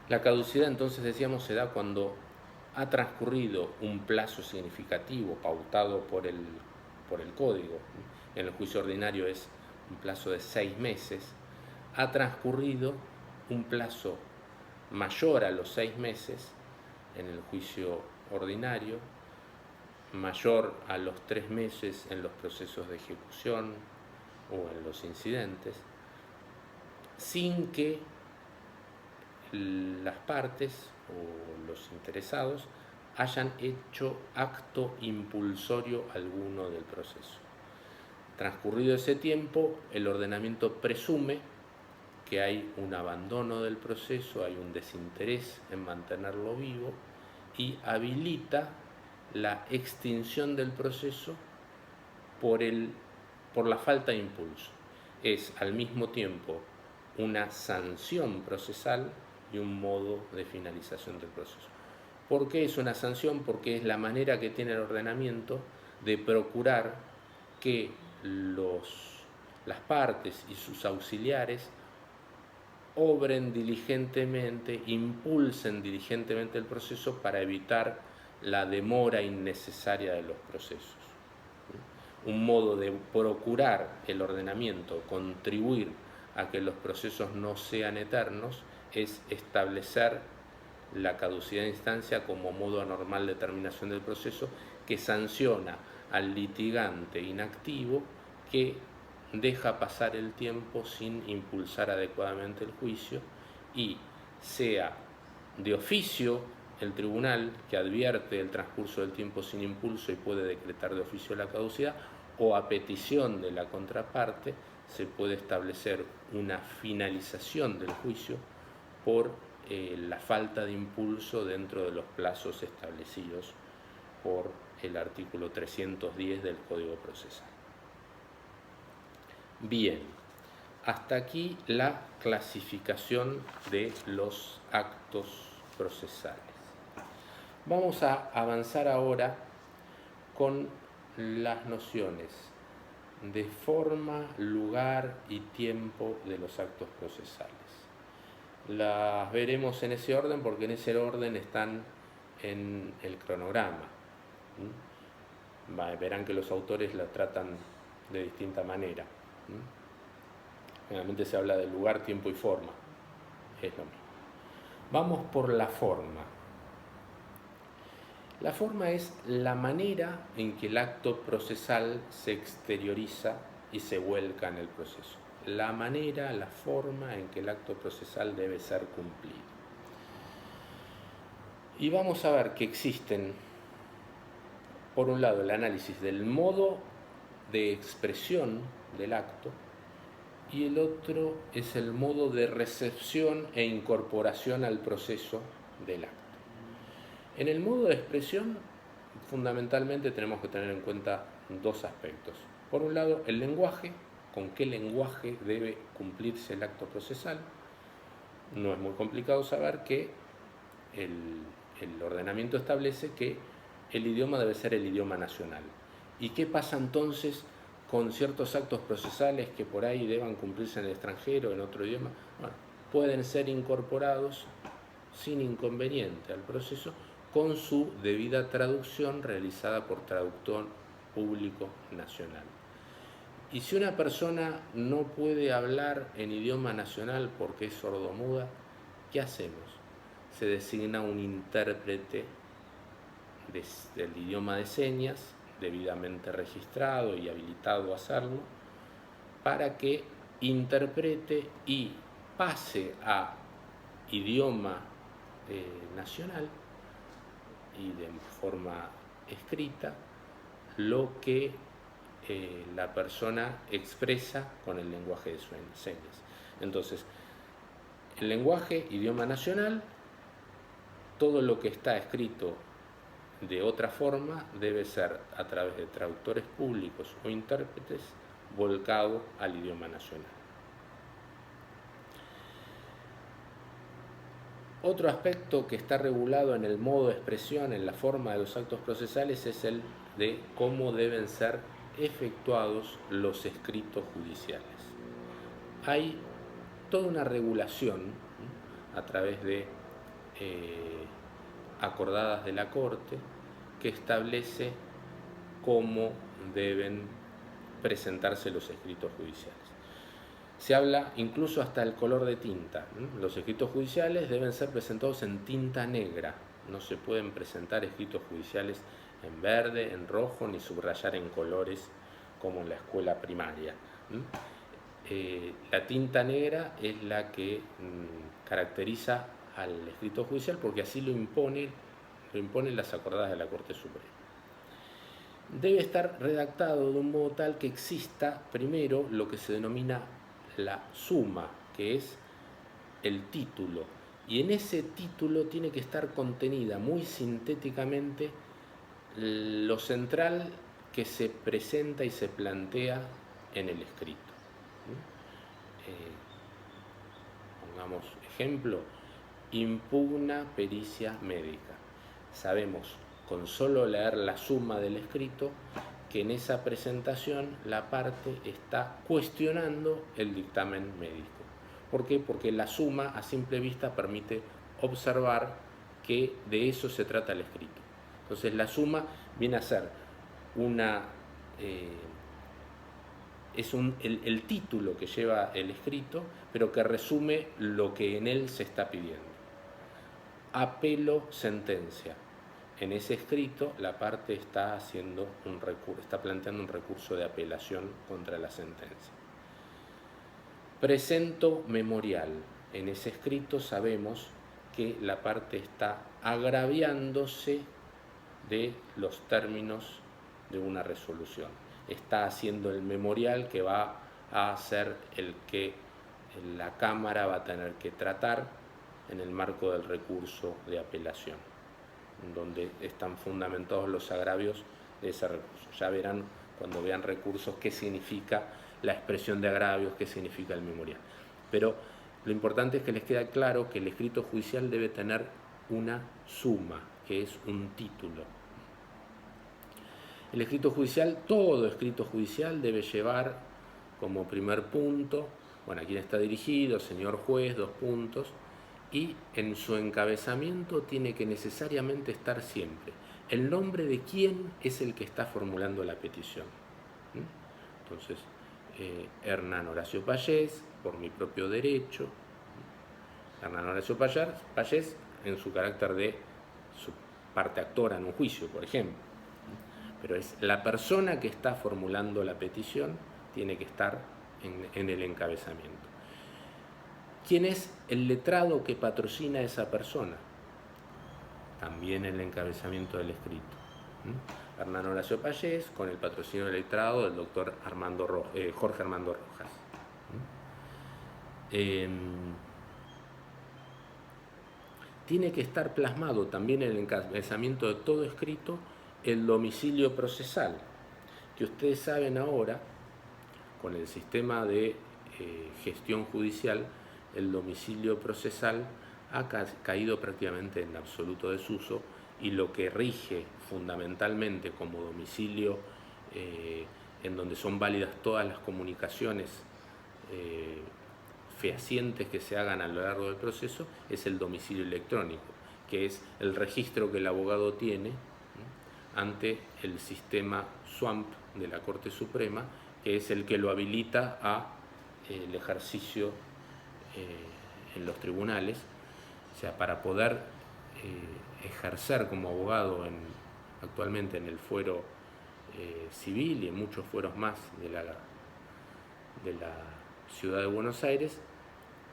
La caducidad, entonces decíamos, se da cuando ha transcurrido un plazo significativo pautado por el código. En el juicio ordinario es un plazo de 6 meses. Ha transcurrido un plazo mayor a los 6 meses en el juicio ordinario, mayor a los 3 meses en los procesos de ejecución o en los incidentes, sin que las partes o los interesados hayan hecho acto impulsorio alguno del proceso. Transcurrido ese tiempo, el ordenamiento presume que hay un abandono del proceso, hay un desinterés en mantenerlo vivo y habilita la extinción del proceso por la falta de impulso. Es al mismo tiempo una sanción procesal y un modo de finalización del proceso. ¿Por qué es una sanción? Porque es la manera que tiene el ordenamiento de procurar que las partes y sus auxiliares obren diligentemente, impulsen diligentemente el proceso para evitar la demora innecesaria de los procesos. Un modo de procurar el ordenamiento, contribuir a que los procesos no sean eternos, es establecer la caducidad de instancia como modo anormal de terminación del proceso, que sanciona al litigante inactivo que deja pasar el tiempo sin impulsar adecuadamente el juicio, y sea de oficio el tribunal que advierte el transcurso del tiempo sin impulso y puede decretar de oficio la caducidad, o a petición de la contraparte se puede establecer una finalización del juicio por la falta de impulso dentro de los plazos establecidos por el artículo 310 del Código Procesal. Bien, hasta aquí la clasificación de los actos procesales. Vamos a avanzar ahora con las nociones de forma, lugar y tiempo de los actos procesales. Las veremos en ese orden porque en ese orden están en el cronograma. Verán que los autores la tratan de distinta manera. Generalmente se habla de lugar, tiempo y forma. Es lo mismo. Vamos por la forma. La forma es la manera en que el acto procesal se exterioriza y se vuelca en el proceso. La manera, la forma en que el acto procesal debe ser cumplido. Y vamos a ver que existen, por un lado, el análisis del modo de expresión del acto, y el otro es el modo de recepción e incorporación al proceso del acto. En el modo de expresión, fundamentalmente tenemos que tener en cuenta dos aspectos. Por un lado, el lenguaje, con qué lenguaje debe cumplirse el acto procesal. No es muy complicado saber que el ordenamiento establece que el idioma debe ser el idioma nacional. ¿Y qué pasa entonces con ciertos actos procesales que por ahí deban cumplirse en el extranjero, en otro idioma? Bueno, pueden ser incorporados sin inconveniente al proceso con su debida traducción realizada por traductor público nacional. Y si una persona no puede hablar en idioma nacional porque es sordomuda, ¿qué hacemos? Se designa un intérprete del idioma de señas, debidamente registrado y habilitado a hacerlo, para que interprete y pase a idioma nacional y de forma escrita lo que la persona expresa con el lenguaje de señas. Entonces, el lenguaje, idioma nacional, todo lo que está escrito de otra forma debe ser a través de traductores públicos o intérpretes volcado al idioma nacional. Otro aspecto que está regulado en el modo de expresión, en la forma de los actos procesales, es el de cómo deben ser efectuados los escritos judiciales. Hay toda una regulación a través de acordadas de la Corte que establece cómo deben presentarse los escritos judiciales. Se habla incluso hasta el color de tinta. Los escritos judiciales deben ser presentados en tinta negra. No se pueden presentar escritos judiciales en verde, en rojo, ni subrayar en colores como en la escuela primaria. La tinta negra es la que caracteriza al escrito judicial porque así lo imponen las acordadas de la Corte Suprema. Debe estar redactado de un modo tal que exista primero lo que se denomina la suma, que es el título, y en ese título tiene que estar contenida muy sintéticamente lo central que se presenta y se plantea en el escrito. Pongamos ejemplo, impugna pericia médica. Sabemos con solo leer la suma del escrito que en esa presentación la parte está cuestionando el dictamen médico. ¿Por qué? Porque la suma a simple vista permite observar que de eso se trata el escrito. Entonces la suma viene a ser el título que lleva el escrito, pero que resume lo que en él se está pidiendo. Apelo sentencia. En ese escrito la parte está planteando un recurso de apelación contra la sentencia. Presento memorial. En ese escrito sabemos que la parte está agraviándose de los términos de una resolución. Está haciendo el memorial que va a ser el que la Cámara va a tener que tratar en el marco del recurso de apelación, donde están fundamentados los agravios de ese recurso. Ya verán cuando vean recursos qué significa la expresión de agravios, qué significa el memorial. Pero lo importante es que les quede claro que el escrito judicial debe tener una suma, que es un título. El escrito judicial, todo escrito judicial debe llevar como primer punto, bueno, ¿a quién está dirigido? Señor juez, 2 puntos, y en su encabezamiento tiene que necesariamente estar siempre el nombre de quién es el que está formulando la petición. Entonces, Hernán Horacio Pallés, por mi propio derecho. Hernán Horacio Pallés en su carácter de su parte actora en un juicio, por ejemplo. Pero es la persona que está formulando la petición, tiene que estar en el encabezamiento. ¿Quién es el letrado que patrocina a esa persona? También el encabezamiento del escrito. Hernán Horacio Pallés, con el patrocinio del letrado del doctor Jorge Armando Rojas. Tiene que estar plasmado también en el encabezamiento de todo escrito el domicilio procesal, que ustedes saben ahora, con el sistema de gestión judicial, el domicilio procesal ha caído prácticamente en absoluto desuso, y lo que rige fundamentalmente como domicilio en donde son válidas todas las comunicaciones fehacientes que se hagan a lo largo del proceso es el domicilio electrónico, que es el registro que el abogado tiene ante el sistema SWAMP de la Corte Suprema, que es el que lo habilita a el ejercicio en los tribunales. O sea, para poder ejercer como abogado actualmente en el fuero civil y en muchos fueros más de la ciudad de Buenos Aires,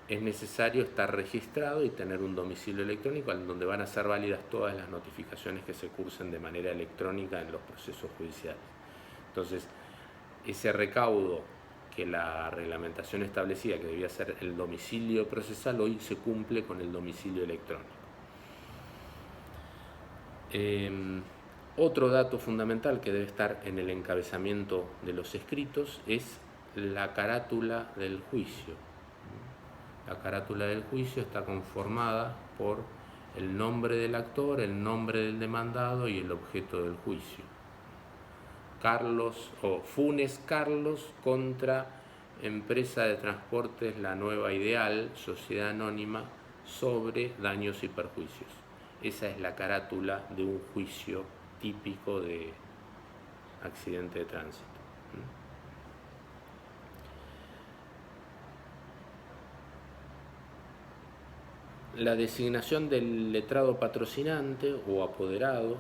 es necesario estar registrado y tener un domicilio electrónico en donde van a ser válidas todas las notificaciones que se cursen de manera electrónica en los procesos judiciales. Entonces, ese recaudo que la reglamentación establecía que debía ser el domicilio procesal, hoy se cumple con el domicilio electrónico. Otro dato fundamental que debe estar en el encabezamiento de los escritos es la carátula del juicio. La carátula del juicio está conformada por el nombre del actor, el nombre del demandado y el objeto del juicio. Funes Carlos contra Empresa de Transportes La Nueva Ideal, Sociedad Anónima sobre daños y perjuicios. Esa es la carátula de un juicio típico de accidente de tránsito. La designación del letrado patrocinante o apoderado,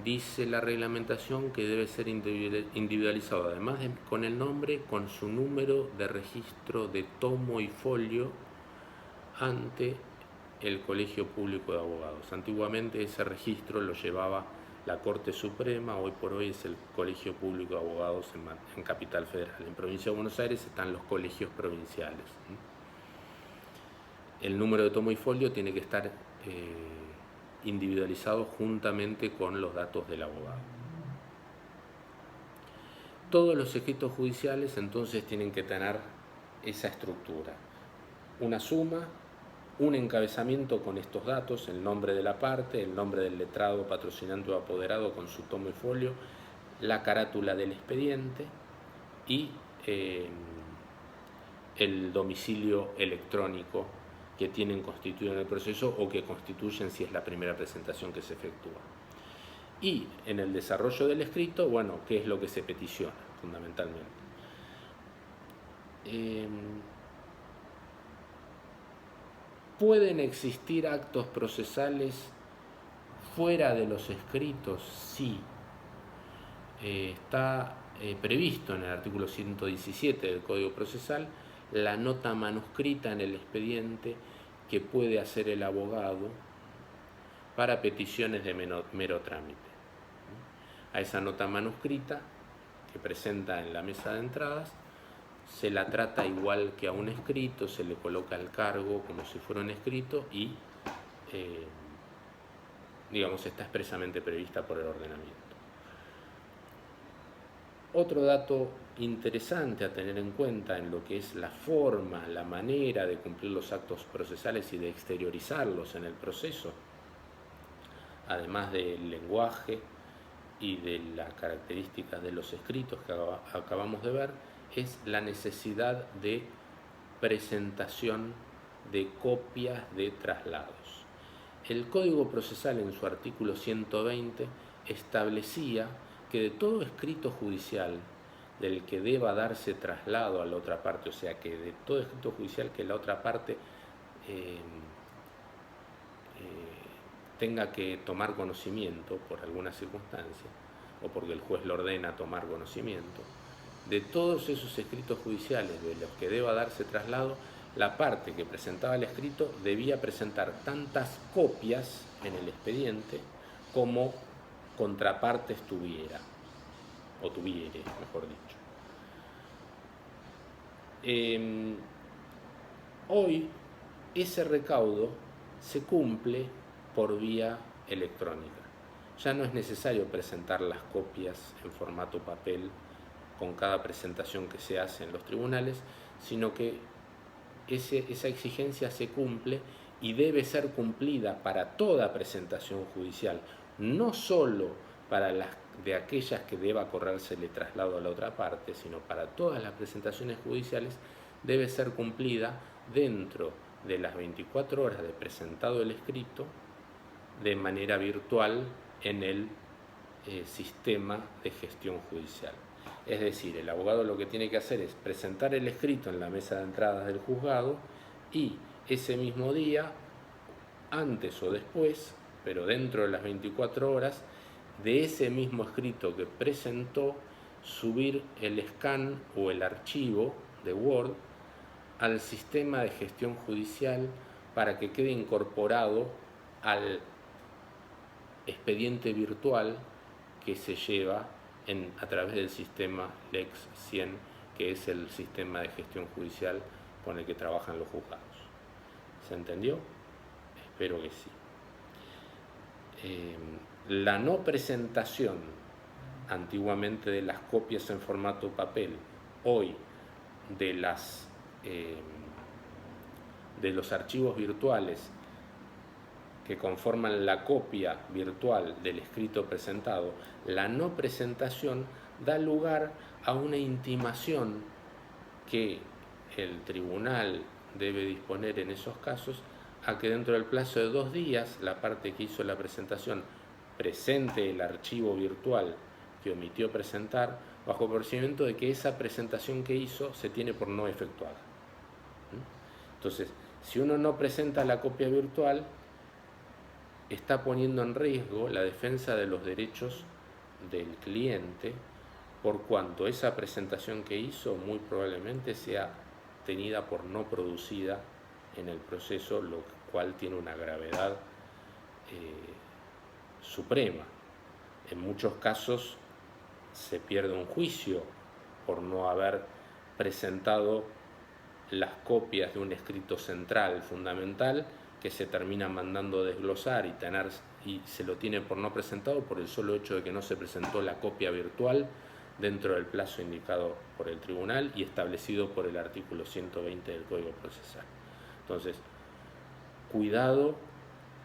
dice la reglamentación que debe ser individualizado, además de con el nombre, con su número de registro de tomo y folio ante el Colegio Público de Abogados. Antiguamente ese registro lo llevaba la Corte Suprema, hoy por hoy es el Colegio Público de Abogados en Capital Federal. En Provincia de Buenos Aires están los colegios provinciales. El número de tomo y folio tiene que estar individualizado juntamente con los datos del abogado. Todos los escritos judiciales entonces tienen que tener esa estructura: una suma, un encabezamiento con estos datos, el nombre de la parte, el nombre del letrado, patrocinante o apoderado con su tomo y folio, la carátula del expediente y el domicilio electrónico que tienen constituido en el proceso o que constituyen si es la primera presentación que se efectúa. Y en el desarrollo del escrito, bueno, ¿qué es lo que se peticiona fundamentalmente? ¿Pueden existir actos procesales fuera de los escritos? Sí. Está previsto en el artículo 117 del Código Procesal la nota manuscrita en el expediente que puede hacer el abogado para peticiones de mero trámite. A esa nota manuscrita que presenta en la mesa de entradas se la trata igual que a un escrito, se le coloca el cargo como si fuera un escrito y digamos, está expresamente prevista por el ordenamiento. Otro dato interesante a tener en cuenta en lo que es la forma, la manera de cumplir los actos procesales y de exteriorizarlos en el proceso, además del lenguaje y de las características de los escritos que acabamos de ver, es la necesidad de presentación de copias de traslados. El Código Procesal en su artículo 120 establecía que de todo escrito judicial del que deba darse traslado a la otra parte, o sea que de todo escrito judicial que la otra parte tenga que tomar conocimiento por alguna circunstancia o porque el juez lo ordena tomar conocimiento, de todos esos escritos judiciales de los que deba darse traslado, la parte que presentaba el escrito debía presentar tantas copias en el expediente como contrapartes tuviera, o tuviere, mejor dicho. Hoy ese recaudo se cumple por vía electrónica. Ya no es necesario presentar las copias en formato papel con cada presentación que se hace en los tribunales, sino que esa exigencia se cumple y debe ser cumplida para toda presentación judicial, no solo para las de aquellas que deba corrérsele traslado a la otra parte, sino para todas las presentaciones judiciales debe ser cumplida dentro de las 24 horas de presentado el escrito de manera virtual en el sistema de gestión judicial. Es decir, el abogado lo que tiene que hacer es presentar el escrito en la mesa de entradas del juzgado y ese mismo día, antes o después, pero dentro de las 24 horas, de ese mismo escrito que presentó, subir el scan o el archivo de Word al sistema de gestión judicial para que quede incorporado al expediente virtual que se lleva a través del sistema Lex 100, que es el sistema de gestión judicial con el que trabajan los juzgados. ¿Se entendió? Espero que sí. La no presentación antiguamente de las copias en formato papel, hoy de los archivos virtuales que conforman la copia virtual del escrito presentado, la no presentación da lugar a una intimación que el tribunal debe disponer en esos casos a que dentro del plazo de 2 días la parte que hizo la presentación presente el archivo virtual que omitió presentar, bajo procedimiento de que esa presentación que hizo se tiene por no efectuada. Entonces, si uno no presenta la copia virtual, está poniendo en riesgo la defensa de los derechos del cliente, por cuanto esa presentación que hizo muy probablemente sea tenida por no producida en el proceso, lo cual tiene una gravedad suprema. En muchos casos se pierde un juicio por no haber presentado las copias de un escrito central fundamental que se termina mandando desglosar y se lo tiene por no presentado por el solo hecho de que no se presentó la copia virtual dentro del plazo indicado por el tribunal y establecido por el artículo 120 del Código Procesal. Entonces, cuidado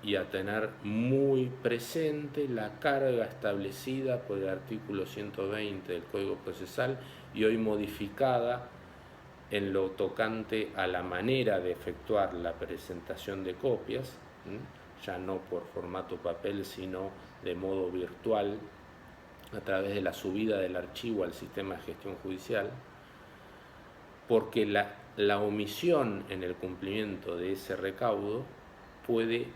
y a tener muy presente la carga establecida por el artículo 120 del Código Procesal y hoy modificada en lo tocante a la manera de efectuar la presentación de copias, ya no por formato papel, sino de modo virtual, a través de la subida del archivo al sistema de gestión judicial, porque la omisión en el cumplimiento de ese recaudo puede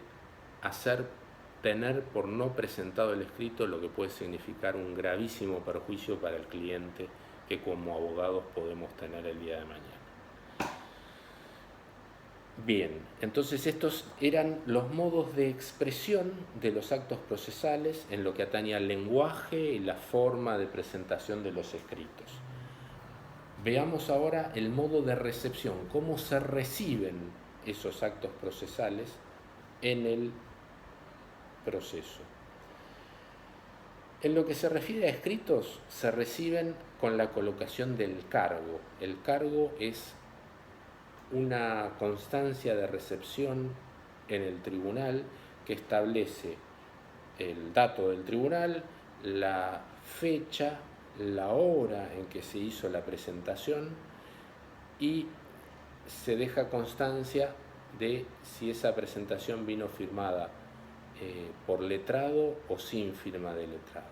tener por no presentado el escrito lo que puede significar un gravísimo perjuicio para el cliente que como abogados podemos tener el día de mañana. Bien, entonces estos eran los modos de expresión de los actos procesales en lo que atañe al lenguaje y la forma de presentación de los escritos. Veamos ahora el modo de recepción, cómo se reciben esos actos procesales en el proceso. En lo que se refiere a escritos, se reciben con la colocación del cargo. El cargo es una constancia de recepción en el tribunal que establece el dato del tribunal, la fecha, la hora en que se hizo la presentación y se deja constancia de si esa presentación vino firmada por letrado o sin firma de letrado.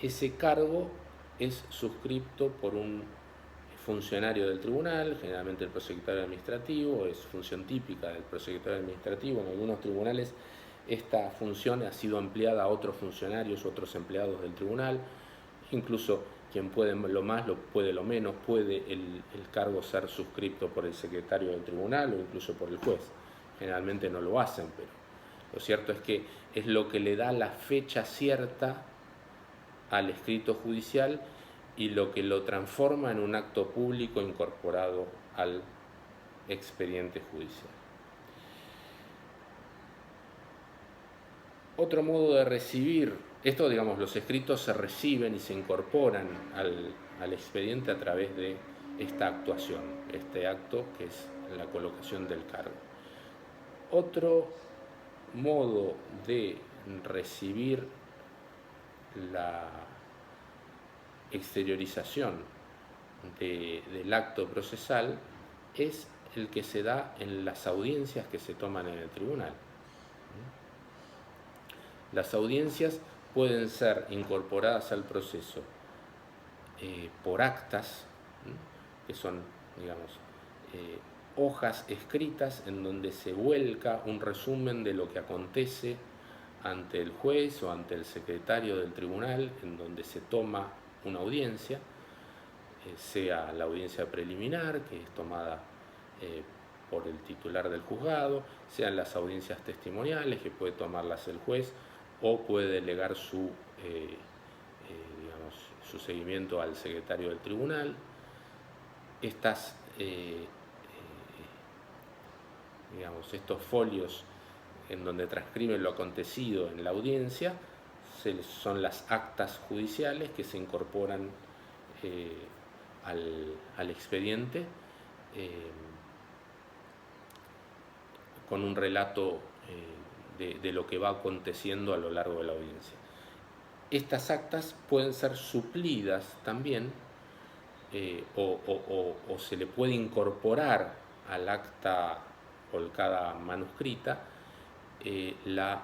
Ese cargo es suscripto por un funcionario del tribunal, generalmente el prosecretario administrativo, es función típica del prosecretario administrativo. En algunos tribunales esta función ha sido ampliada a otros funcionarios, otros empleados del tribunal, incluso quien puede lo más, lo puede lo menos, puede el cargo ser suscripto por el secretario del tribunal o incluso por el juez. Generalmente no lo hacen, pero lo cierto es que es lo que le da la fecha cierta al escrito judicial y lo que lo transforma en un acto público incorporado al expediente judicial. Otro modo de recibir, esto digamos, los escritos se reciben y se incorporan al expediente a través de esta actuación, este acto que es la colocación del cargo. Otro modo de recibir la exteriorización del acto procesal es el que se da en las audiencias que se toman en el tribunal. Las audiencias pueden ser incorporadas al proceso por actas, que son, digamos, hojas escritas en donde se vuelca un resumen de lo que acontece ante el juez o ante el secretario del tribunal, en donde se toma una audiencia, sea la audiencia preliminar, que es tomada por el titular del juzgado, sean las audiencias testimoniales, que puede tomarlas el juez o puede delegar su seguimiento al secretario del tribunal. Estos folios en donde transcriben lo acontecido en la audiencia son las actas judiciales que se incorporan al expediente con un relato de lo que va aconteciendo a lo largo de la audiencia. Estas actas pueden ser suplidas también o se le puede incorporar al acta volcada manuscrita la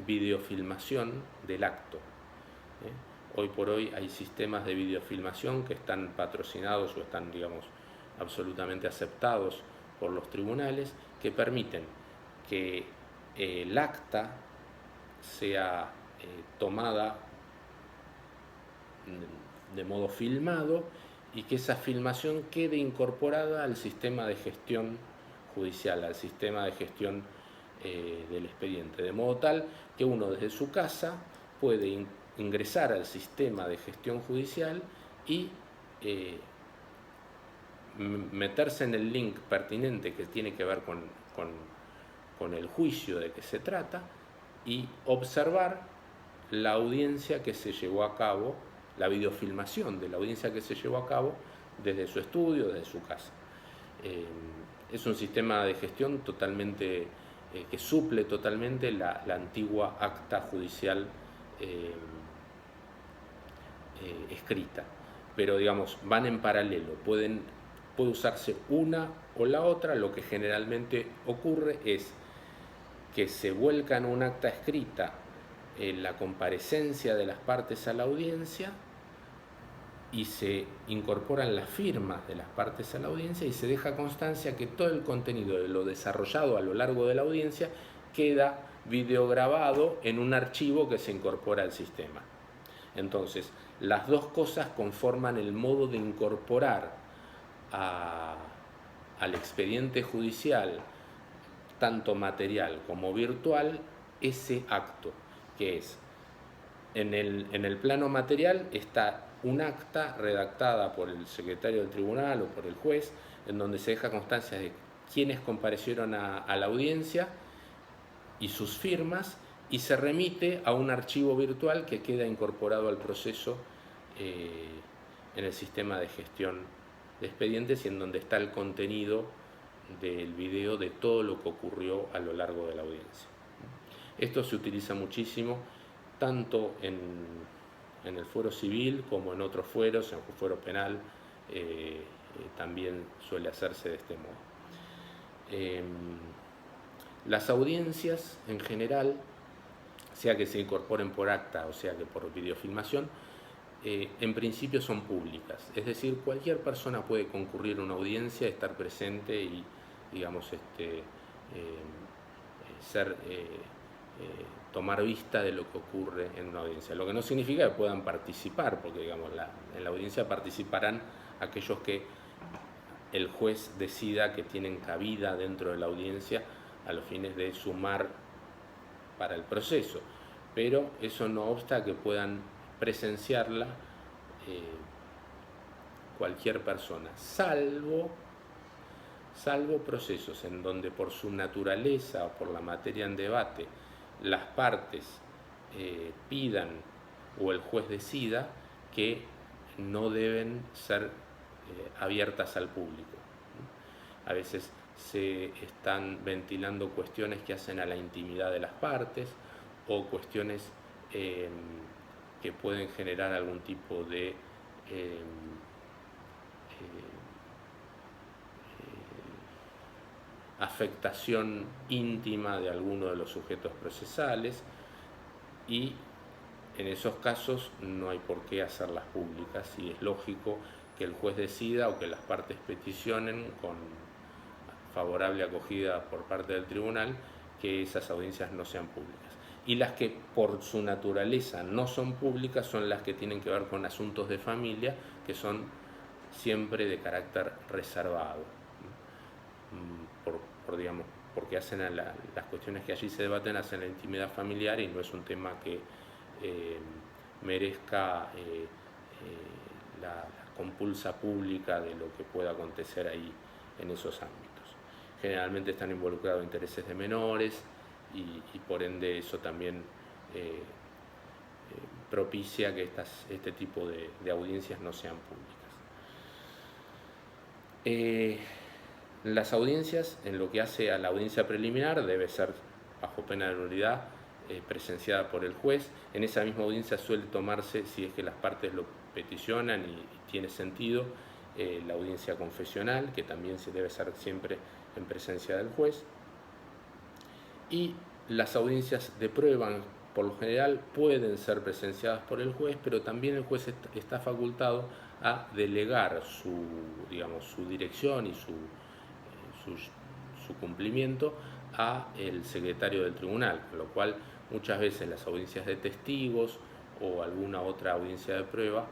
videofilmación del acto. Hoy por hoy hay sistemas de videofilmación que están patrocinados o están, digamos, absolutamente aceptados por los tribunales, que permiten que el acta sea tomada de modo filmado y que esa filmación quede incorporada al sistema de gestión judicial, al sistema de gestión del expediente, de modo tal que uno desde su casa puede ingresar al sistema de gestión judicial y meterse en el link pertinente que tiene que ver con el juicio de que se trata y observar la audiencia que se llevó a cabo, la videofilmación de la audiencia que se llevó a cabo desde su estudio, desde su casa. Es un sistema de gestión totalmente que suple totalmente la antigua acta judicial escrita, pero digamos van en paralelo, puede usarse una o la otra. Lo que generalmente ocurre es que se vuelca en un acta escrita la comparecencia de las partes a la audiencia y se incorporan las firmas de las partes a la audiencia y se deja constancia que todo el contenido de lo desarrollado a lo largo de la audiencia queda videograbado en un archivo que se incorpora al sistema. Entonces, las dos cosas conforman el modo de incorporar al expediente judicial, tanto material como virtual, ese acto, que es, en el plano material está un acta redactada por el secretario del tribunal o por el juez, en donde se deja constancia de quiénes comparecieron a la audiencia y sus firmas, y se remite a un archivo virtual que queda incorporado al proceso en el sistema de gestión de expedientes y en donde está el contenido del video de todo lo que ocurrió a lo largo de la audiencia. Esto se utiliza muchísimo tanto en el fuero civil como en otros fueros, en el fuero penal también suele hacerse de este modo. Las audiencias en general, sea que se incorporen por acta o sea que por videofilmación, en principio son públicas, es decir, cualquier persona puede concurrir a una audiencia, estar presente y, digamos, tomar vista de lo que ocurre en una audiencia. Lo que no significa que puedan participar, porque, digamos, en la audiencia participarán aquellos que el juez decida que tienen cabida dentro de la audiencia a los fines de sumar para el proceso, pero eso no obsta a que puedan presenciarla cualquier persona, salvo procesos en donde por su naturaleza o por la materia en debate las partes pidan o el juez decida que no deben ser abiertas al público. A veces se están ventilando cuestiones que hacen a la intimidad de las partes o cuestiones que pueden generar algún tipo de afectación íntima de alguno de los sujetos procesales, y en esos casos no hay por qué hacerlas públicas y es lógico que el juez decida o que las partes peticionen con favorable acogida por parte del tribunal que esas audiencias no sean públicas. Y las que por su naturaleza no son públicas son las que tienen que ver con asuntos de familia, que son siempre de carácter reservado, digamos, porque hacen las cuestiones que allí se debaten hacen la intimidad familiar y no es un tema que merezca la compulsa pública de lo que pueda acontecer ahí en esos ámbitos. Generalmente están involucrados intereses de menores y por ende eso también propicia que este tipo de audiencias no sean públicas. Las audiencias, en lo que hace a la audiencia preliminar, debe ser bajo pena de nulidad presenciada por el juez. En esa misma audiencia suele tomarse, si es que las partes lo peticionan y tiene sentido, la audiencia confesional, que también se debe hacer siempre en presencia del juez, y las audiencias de prueba por lo general pueden ser presenciadas por el juez, pero también el juez está facultado a delegar su dirección y su cumplimiento a el secretario del tribunal, con lo cual muchas veces las audiencias de testigos o alguna otra audiencia de prueba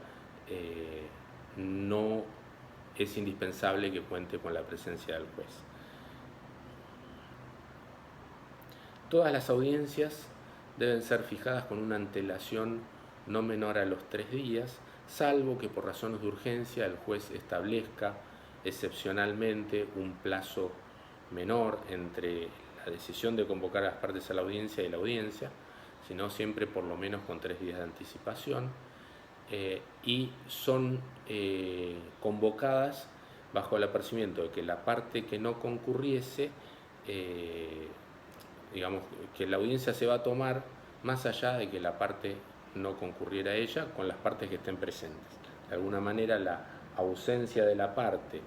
no es indispensable que cuente con la presencia del juez. Todas las audiencias deben ser fijadas con una antelación no menor a los 3 días, salvo que por razones de urgencia el juez establezca excepcionalmente un plazo menor entre la decisión de convocar a las partes a la audiencia y la audiencia, sino siempre por lo menos con 3 días de anticipación, y son convocadas bajo el apercibimiento de que la parte que no concurriese, digamos que la audiencia se va a tomar más allá de que la parte no concurriera a ella con las partes que estén presentes. De alguna manera la ausencia de la parte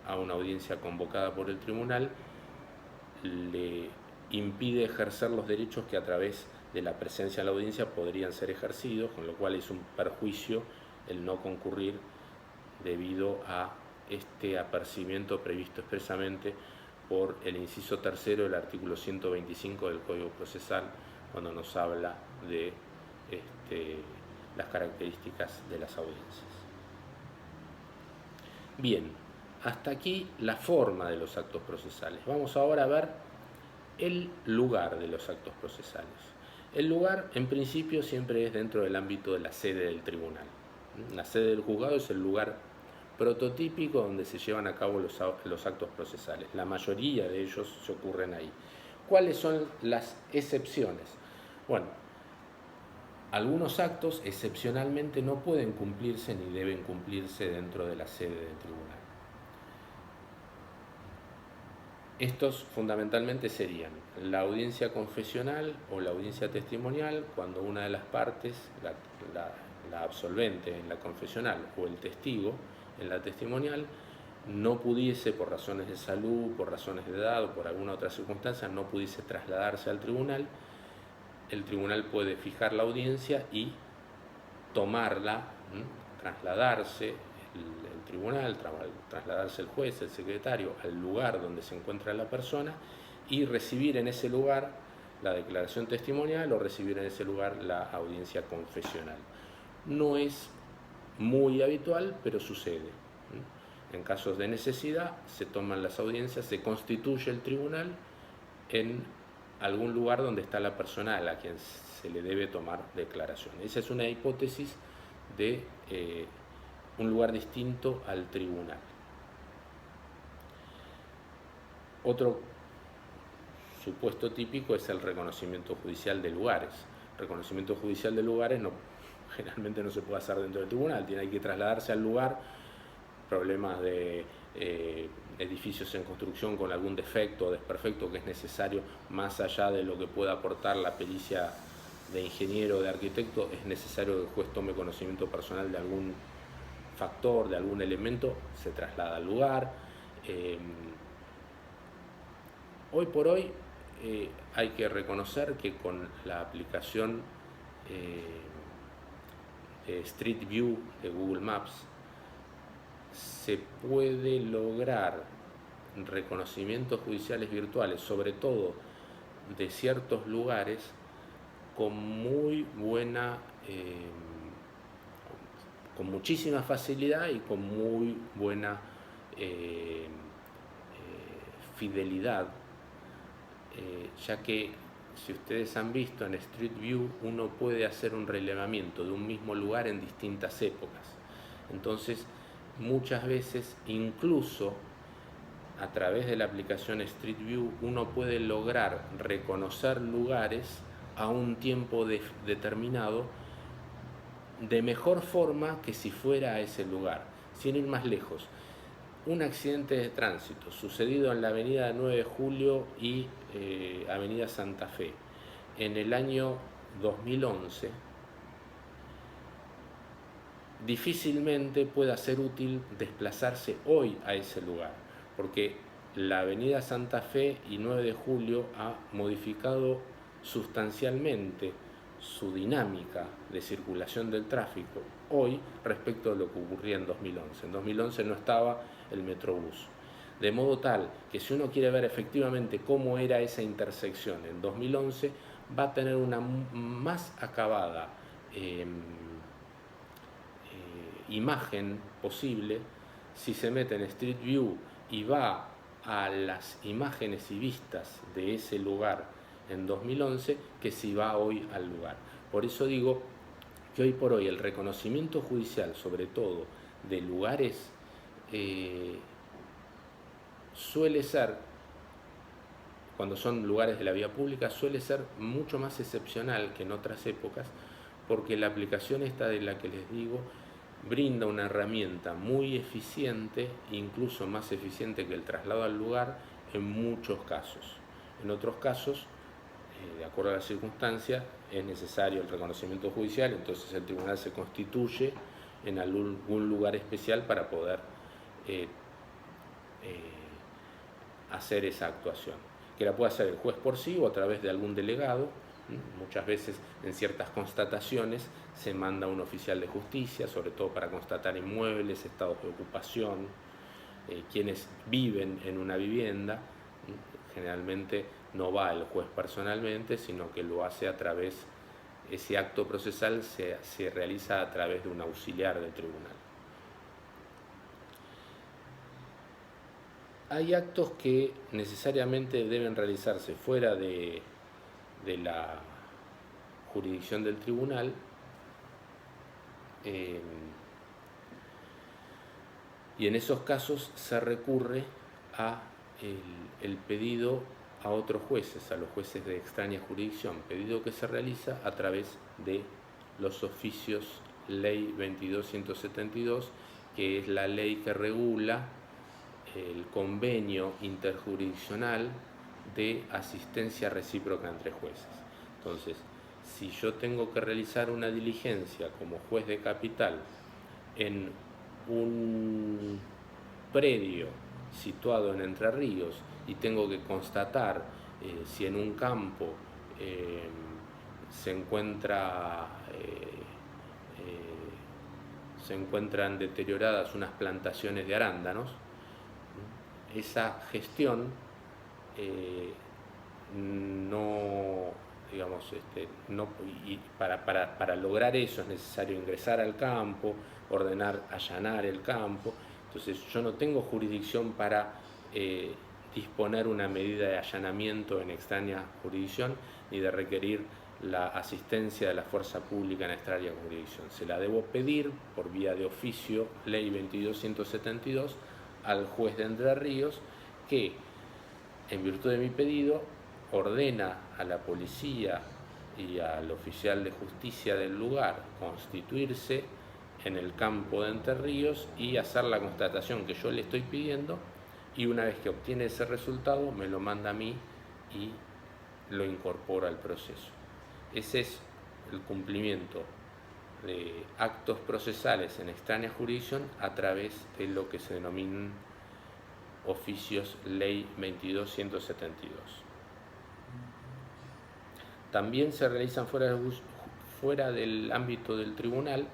a una audiencia convocada por el tribunal le impide ejercer los derechos que a través de la presencia en la audiencia podrían ser ejercidos, con lo cual es un perjuicio el no concurrir debido a este apercibimiento previsto expresamente por el inciso tercero del artículo 125 del Código Procesal, cuando nos habla de las características de las audiencias. Bien, hasta aquí la forma de los actos procesales. Vamos ahora a ver el lugar de los actos procesales. El lugar, en principio, siempre es dentro del ámbito de la sede del tribunal. La sede del juzgado es el lugar prototípico donde se llevan a cabo los actos procesales. La mayoría de ellos se ocurren ahí. ¿Cuáles son las excepciones? Bueno, algunos actos excepcionalmente no pueden cumplirse ni deben cumplirse dentro de la sede del tribunal. Estos fundamentalmente serían la audiencia confesional o la audiencia testimonial, cuando una de las partes, la absolvente en la confesional o el testigo en la testimonial, no pudiese, por razones de salud, por razones de edad o por alguna otra circunstancia, no pudiese trasladarse al tribunal, el tribunal puede fijar la audiencia y tomarla, trasladarse el tribunal, trasladarse el juez, el secretario, al lugar donde se encuentra la persona y recibir en ese lugar la declaración testimonial o recibir en ese lugar la audiencia confesional. No es muy habitual, pero sucede. En casos de necesidad se toman las audiencias, se constituye el tribunal en algún lugar donde está la persona a la quien se le debe tomar declaración. Esa es una hipótesis de un lugar distinto al tribunal. Otro supuesto típico es el reconocimiento judicial de lugares. Reconocimiento judicial de lugares generalmente no se puede hacer dentro del tribunal, hay que trasladarse al lugar, problemas de edificios en construcción con algún defecto o desperfecto que es necesario, más allá de lo que pueda aportar la pericia de ingeniero o de arquitecto, es necesario que el juez tome conocimiento personal de algún factor, de algún elemento, se traslada al lugar. Hoy por hoy hay que reconocer que con la aplicación Street View de Google Maps se puede lograr reconocimientos judiciales virtuales, sobre todo de ciertos lugares, con con muchísima facilidad y con muy buena fidelidad, ya que si ustedes han visto en Street View uno puede hacer un relevamiento de un mismo lugar en distintas épocas. Entonces muchas veces incluso a través de la aplicación Street View uno puede lograr reconocer lugares a un tiempo determinado de mejor forma que si fuera a ese lugar. Sin ir más lejos, un accidente de tránsito sucedido en la avenida 9 de Julio y avenida Santa Fe en el año 2011 difícilmente pueda ser útil desplazarse hoy a ese lugar, porque la avenida Santa Fe y 9 de Julio ha modificado sustancialmente su dinámica de circulación del tráfico hoy respecto a lo que ocurría en 2011. En 2011 no estaba el Metrobús. De modo tal que si uno quiere ver efectivamente cómo era esa intersección en 2011, va a tener una más acabada imagen posible si se mete en Street View y va a las imágenes y vistas de ese lugar en 2011 que si va hoy al lugar. Por eso digo que hoy por hoy el reconocimiento judicial, sobre todo de lugares, suele ser, cuando son lugares de la vía pública, suele ser mucho más excepcional que en otras épocas, porque la aplicación esta de la que les digo brinda una herramienta muy eficiente, incluso más eficiente que el traslado al lugar en muchos casos. En otros casos, de acuerdo a las circunstancias, es necesario el reconocimiento judicial, entonces el tribunal se constituye en algún lugar especial para poder hacer esa actuación, que la puede hacer el juez por sí o a través de algún delegado. Muchas veces en ciertas constataciones se manda un oficial de justicia, sobre todo para constatar inmuebles, estados de ocupación, quienes viven en una vivienda. Generalmente no va el juez personalmente, sino que lo hace a través, ese acto procesal se realiza a través de un auxiliar del tribunal. Hay actos que necesariamente deben realizarse fuera de la jurisdicción del tribunal, y en esos casos se recurre a el pedido a otros jueces, a los jueces de extraña jurisdicción, pedido que se realiza a través de los oficios Ley 22.172, que es la ley que regula el convenio interjurisdiccional de asistencia recíproca entre jueces. Entonces, si yo tengo que realizar una diligencia como juez de capital en un predio situado en Entre Ríos y tengo que constatar si en un campo se encuentran deterioradas unas plantaciones de arándanos, esa gestión para lograr eso es necesario ingresar al campo, ordenar allanar el campo. Entonces yo no tengo jurisdicción para disponer una medida de allanamiento en extraña jurisdicción ni de requerir la asistencia de la fuerza pública en extraña jurisdicción. Se la debo pedir por vía de oficio, Ley 22.172, al juez de Entre Ríos, que en virtud de mi pedido ordena a la policía y al oficial de justicia del lugar constituirse en el campo de Entre Ríos y hacer la constatación que yo le estoy pidiendo, y una vez que obtiene ese resultado me lo manda a mí y lo incorpora al proceso. Ese es el cumplimiento de actos procesales en extraña jurisdicción a través de lo que se denominan oficios Ley 22.172. También se realizan fuera del ámbito del tribunal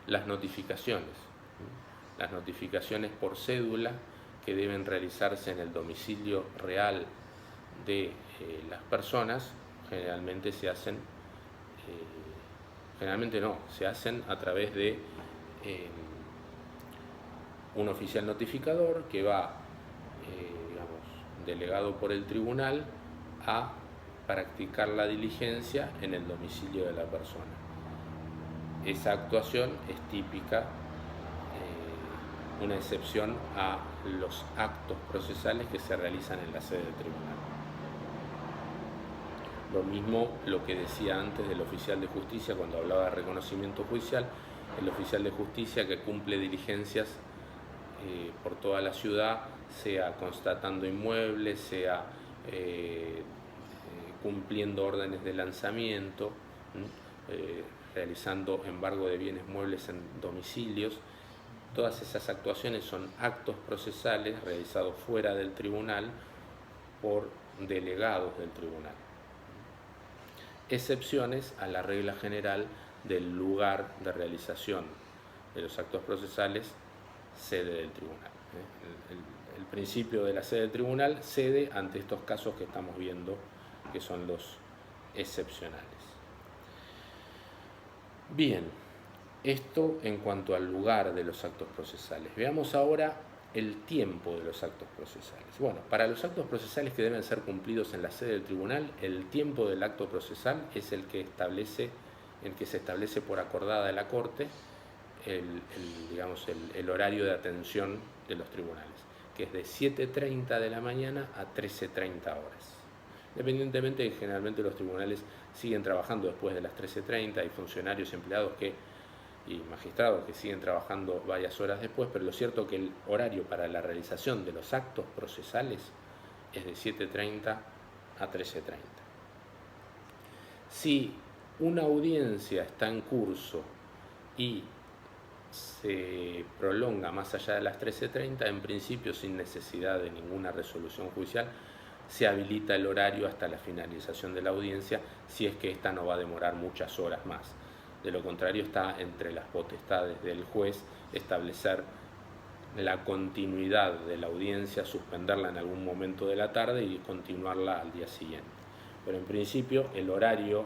las notificaciones por cédula que deben realizarse en el domicilio real de las personas. Generalmente se hacen a través de un oficial notificador que va, delegado por el tribunal a practicar la diligencia en el domicilio de la persona. Esa actuación es típica, una excepción a los actos procesales que se realizan en la sede del tribunal. Lo mismo lo que decía antes del oficial de justicia cuando hablaba de reconocimiento judicial, el oficial de justicia que cumple diligencias por toda la ciudad, sea constatando inmuebles, sea cumpliendo órdenes de lanzamiento. realizando embargo de bienes muebles en domicilios. Todas esas actuaciones son actos procesales realizados fuera del tribunal por delegados del tribunal. Excepciones a la regla general del lugar de realización de los actos procesales, sede del tribunal. El principio de la sede del tribunal cede ante estos casos que estamos viendo, que son los excepcionales. Bien, esto en cuanto al lugar de los actos procesales. Veamos ahora el tiempo de los actos procesales. Bueno, para los actos procesales que deben ser cumplidos en la sede del tribunal, el tiempo del acto procesal es el que se establece por acordada de la Corte el horario de atención de los tribunales, que es de 7:30 de la mañana a 13:30 horas. Independientemente de que generalmente los tribunales siguen trabajando después de las 13:30, hay funcionarios, empleados y magistrados que siguen trabajando varias horas después, pero lo cierto es que el horario para la realización de los actos procesales es de 7:30 a 13:30. Si una audiencia está en curso y se prolonga más allá de las 13:30, en principio sin necesidad de ninguna resolución judicial, se habilita el horario hasta la finalización de la audiencia, si es que esta no va a demorar muchas horas más. De lo contrario, está entre las potestades del juez establecer la continuidad de la audiencia, suspenderla en algún momento de la tarde y continuarla al día siguiente. Pero en principio el horario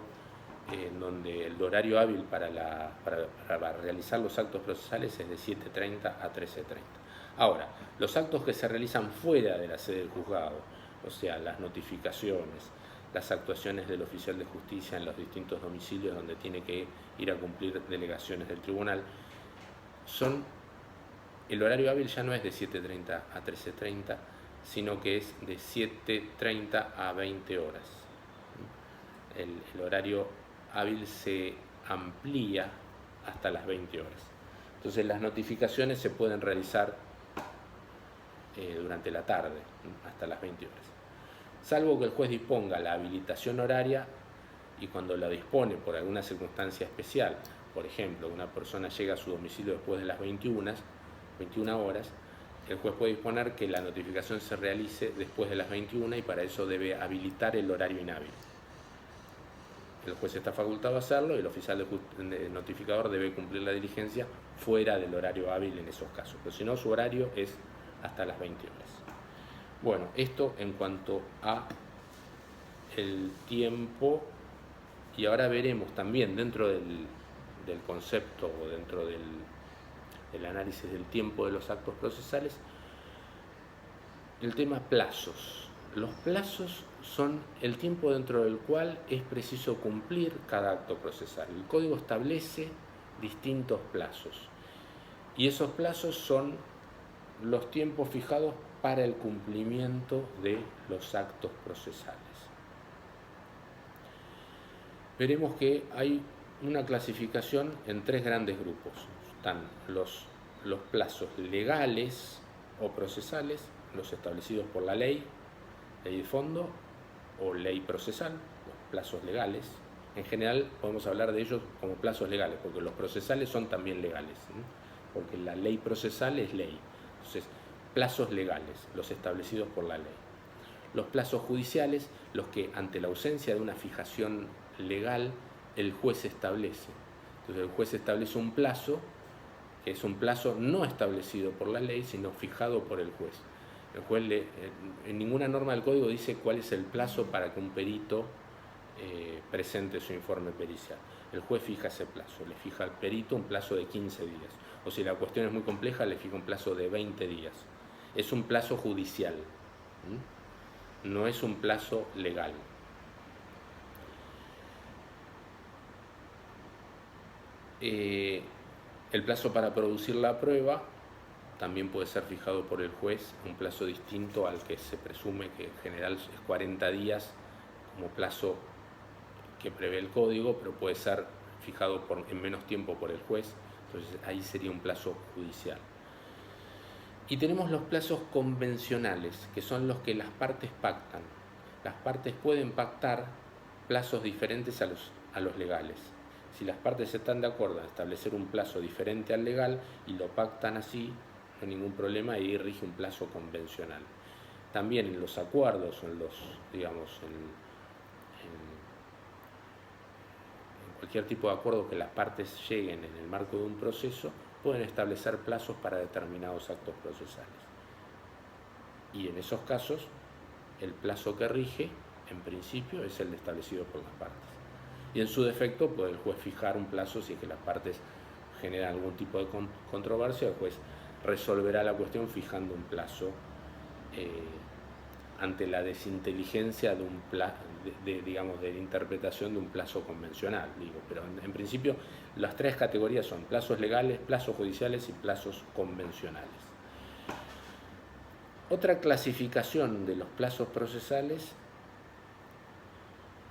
hábil para realizar los actos procesales es de 7:30 a 13:30. Ahora, los actos que se realizan fuera de la sede del juzgado, o sea, las notificaciones, las actuaciones del oficial de justicia en los distintos domicilios donde tiene que ir a cumplir delegaciones del tribunal, el horario hábil ya no es de 7:30 a 13:30, sino que es de 7:30 a 20 horas. El horario hábil se amplía hasta las 20 horas. Entonces las notificaciones se pueden realizar durante la tarde, hasta las 20 horas. Salvo que el juez disponga la habilitación horaria, y cuando la dispone por alguna circunstancia especial, por ejemplo, una persona llega a su domicilio después de las 21 horas, el juez puede disponer que la notificación se realice después de las 21 y para eso debe habilitar el horario inhábil. El juez está facultado a hacerlo y el oficial notificador debe cumplir la diligencia fuera del horario hábil en esos casos, pero si no, su horario es hasta las 20 horas. Bueno, esto en cuanto a el tiempo, y ahora veremos también dentro del concepto o dentro del análisis del tiempo de los actos procesales, el tema plazos. Los plazos son el tiempo dentro del cual es preciso cumplir cada acto procesal. El Código establece distintos plazos y esos plazos son los tiempos fijados para el cumplimiento de los actos procesales. Veremos que hay una clasificación en tres grandes grupos. Están los plazos legales o procesales, los establecidos por la ley de fondo o ley procesal, los plazos legales. En general podemos hablar de ellos como plazos legales, porque los procesales son también legales, ¿sí? Porque la ley procesal es ley. Entonces, plazos legales, los establecidos por la ley. Los plazos judiciales, los que ante la ausencia de una fijación legal, el juez establece. Entonces el juez establece un plazo, que es un plazo no establecido por la ley, sino fijado por el juez. El juez en ninguna norma del código dice cuál es el plazo para que un perito presente su informe pericial. El juez fija ese plazo, le fija al perito un plazo de 15 días. O si la cuestión es muy compleja, le fija un plazo de 20 días. Es un plazo judicial, no es un plazo legal. El plazo para producir la prueba también puede ser fijado por el juez, un plazo distinto al que se presume, que en general es 40 días como plazo que prevé el código, pero puede ser fijado en menos tiempo por el juez, entonces ahí sería un plazo judicial. Y tenemos los plazos convencionales, que son los que las partes pactan. Las partes pueden pactar plazos diferentes a los legales. Si las partes están de acuerdo en establecer un plazo diferente al legal y lo pactan así, no hay ningún problema, y ahí rige un plazo convencional. También en los acuerdos o en los, digamos, en cualquier tipo de acuerdo que las partes lleguen en el marco de un proceso, pueden establecer plazos para determinados actos procesales. Y en esos casos, el plazo que rige, en principio, es el establecido por las partes. Y en su defecto puede el juez fijar un plazo si es que las partes generan algún tipo de controversia. El juez resolverá la cuestión fijando un plazo ante la desinteligencia de digamos, de la interpretación de un plazo convencional. Pero en principio las tres categorías son plazos legales, plazos judiciales y plazos convencionales. Otra clasificación de los plazos procesales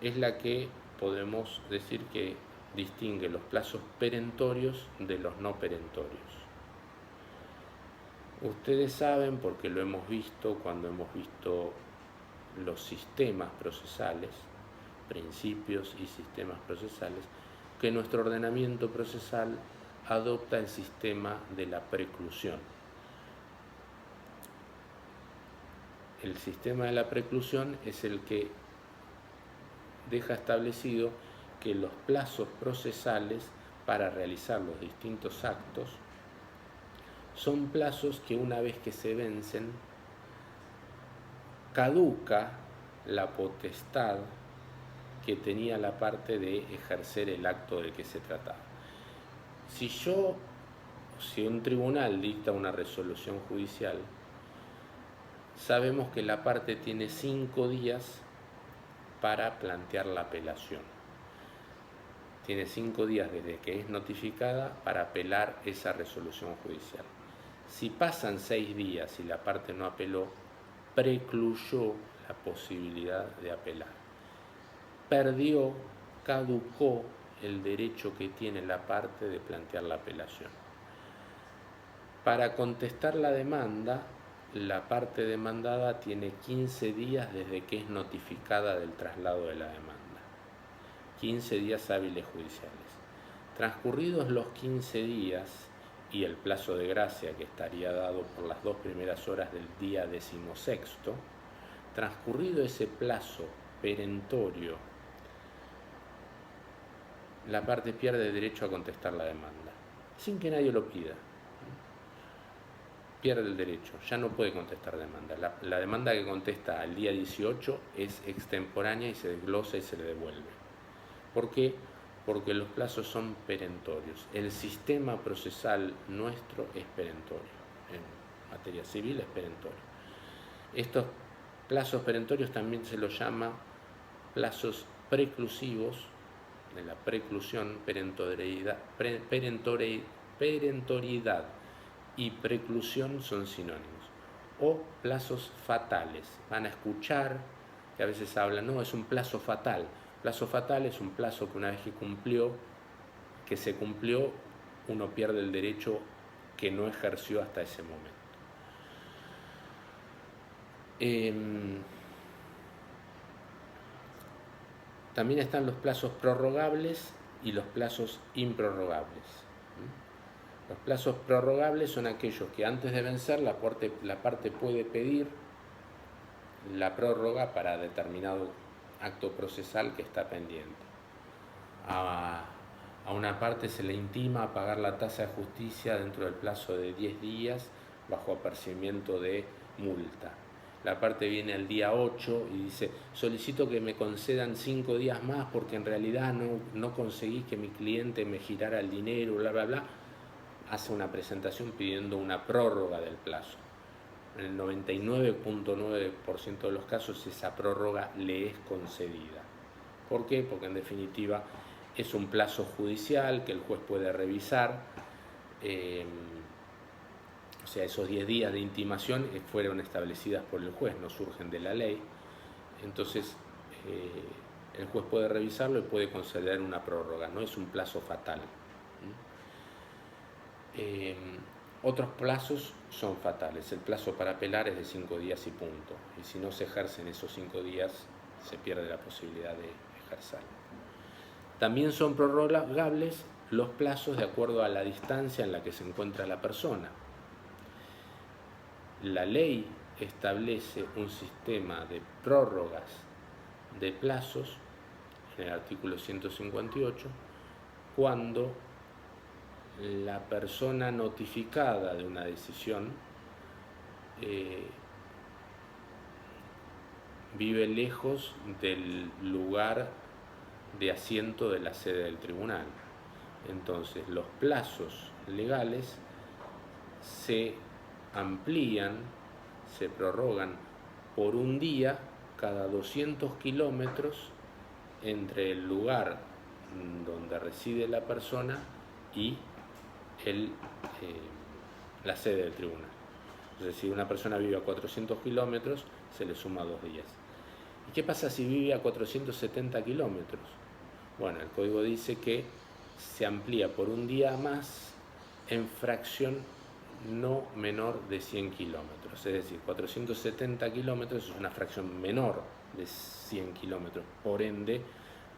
es la que podemos decir que distingue los plazos perentorios de los no perentorios. Ustedes saben, porque lo hemos visto cuando hemos visto los sistemas procesales, principios y sistemas procesales, que nuestro ordenamiento procesal adopta el sistema de la preclusión. El sistema de la preclusión es el que deja establecido que los plazos procesales para realizar los distintos actos son plazos que una vez que se vencen, caduca la potestad que tenía la parte de ejercer el acto del que se trataba. Si un tribunal dicta una resolución judicial, sabemos que la parte tiene 5 días para plantear la apelación. Tiene 5 días desde que es notificada para apelar esa resolución judicial. Si pasan 6 días y la parte no apeló, precluyó la posibilidad de apelar. Perdió, caducó el derecho que tiene la parte de plantear la apelación. Para contestar la demanda, la parte demandada tiene 15 días desde que es notificada del traslado de la demanda. 15 días hábiles judiciales. Transcurridos los 15 días y el plazo de gracia que estaría dado por las 2 primeras horas del día 16º, transcurrido ese plazo perentorio, la parte pierde el derecho a contestar la demanda, sin que nadie lo pida. Pierde el derecho, ya no puede contestar demanda. La demanda que contesta al día 18 es extemporánea y se desglosa y se le devuelve. ¿Por qué? Porque los plazos son perentorios. El sistema procesal nuestro es perentorio. En materia civil es perentorio. Estos plazos perentorios también se los llama plazos preclusivos, de la preclusión, perentoriedad y preclusión son sinónimos. O plazos fatales. Van a escuchar que a veces hablan, no, es un plazo fatal. Plazo fatal es un plazo que una vez que se cumplió, uno pierde el derecho que no ejerció hasta ese momento. También están los plazos prorrogables y los plazos improrrogables. Los plazos prorrogables son aquellos que antes de vencer la parte puede pedir la prórroga para determinado acto procesal que está pendiente. A una parte se le intima a pagar la tasa de justicia dentro del plazo de 10 días bajo apercibimiento de multa. La parte viene al día 8 y dice, solicito que me concedan 5 días más porque en realidad no conseguí que mi cliente me girara el dinero, bla, bla, bla. Hace una presentación pidiendo una prórroga del plazo. En el 99.9% de los casos esa prórroga le es concedida. ¿Por qué? Porque en definitiva es un plazo judicial que el juez puede revisar. O sea, esos 10 días de intimación fueron establecidas por el juez, no surgen de la ley. Entonces el juez puede revisarlo y puede conceder una prórroga, no es un plazo fatal. Otros plazos son fatales. El plazo para apelar es de 5 días y punto. Y si no se ejercen esos 5 días, se pierde la posibilidad de ejercerlo. También son prorrogables los plazos de acuerdo a la distancia en la que se encuentra la persona. La ley establece un sistema de prórrogas de plazos en el artículo 158 cuando la persona notificada de una decisión vive lejos del lugar de asiento de la sede del tribunal. Entonces, los plazos legales se amplían, se prorrogan por un día cada 200 kilómetros entre el lugar donde reside la persona y la sede del tribunal. Entonces, si una persona vive a 400 kilómetros, se le suma 2 días. ¿Y qué pasa si vive a 470 kilómetros? Bueno, el código dice que se amplía por un día más en fracción no menor de 100 kilómetros. Es decir, 470 kilómetros es una fracción menor de 100 kilómetros. Por ende,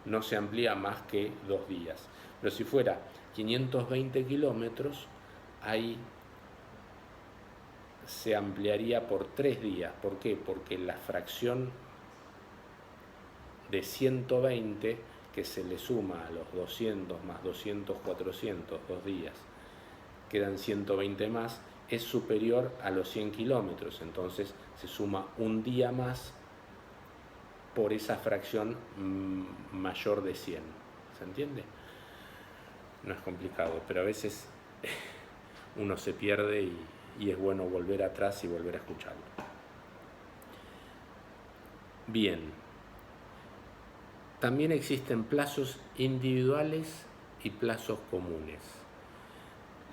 no se amplía más que 2 días. Pero si fuera 520 kilómetros, ahí se ampliaría por 3 días. ¿Por qué? Porque la fracción de 120 que se le suma a los 200 más 200, 400, 2 días, quedan 120 más, es superior a los 100 kilómetros. Entonces se suma un día más por esa fracción mayor de 100. ¿Se entiende? No es complicado, pero a veces uno se pierde y es bueno volver atrás y volver a escucharlo. Bien. También existen plazos individuales y plazos comunes.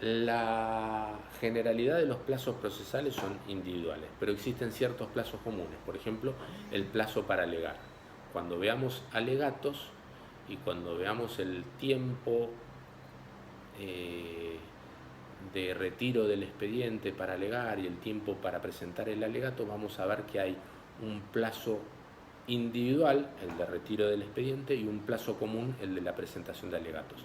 La generalidad de los plazos procesales son individuales, pero existen ciertos plazos comunes. Por ejemplo, el plazo para alegar. Cuando veamos alegatos y cuando veamos el tiempo de retiro del expediente para alegar y el tiempo para presentar el alegato, vamos a ver que hay un plazo individual, el de retiro del expediente, y un plazo común, el de la presentación de alegatos.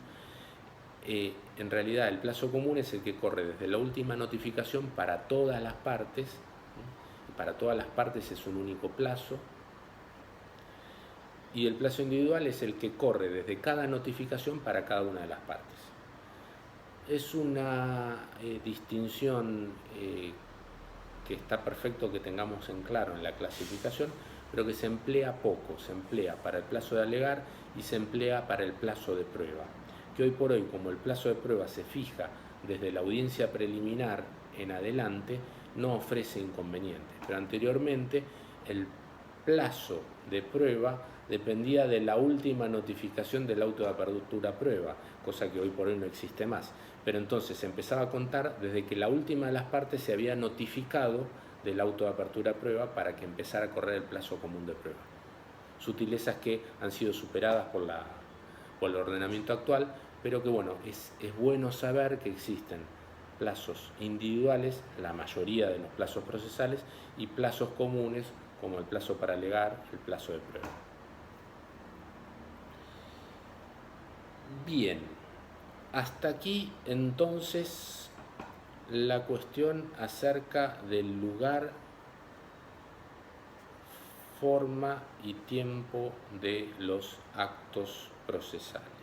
En realidad, el plazo común es el que corre desde la última notificación para todas las partes, ¿sí? Para todas las partes es un único plazo, y el plazo individual es el que corre desde cada notificación para cada una de las partes. Es una distinción que está perfecto que tengamos en claro en la clasificación, pero que se emplea poco, se emplea para el plazo de alegar y se emplea para el plazo de prueba, que hoy por hoy, como el plazo de prueba se fija desde la audiencia preliminar en adelante, no ofrece inconvenientes, pero anteriormente el plazo de prueba dependía de la última notificación del auto de apertura a prueba, cosa que hoy por hoy no existe más, pero entonces se empezaba a contar desde que la última de las partes se había notificado del auto de apertura a prueba para que empezara a correr el plazo común de prueba. Sutilezas que han sido superadas por el ordenamiento actual, pero que bueno, es bueno saber que existen plazos individuales, la mayoría de los plazos procesales, y plazos comunes como el plazo para alegar, el plazo de prueba. Bien, hasta aquí entonces la cuestión acerca del lugar, forma y tiempo de los actos procesales.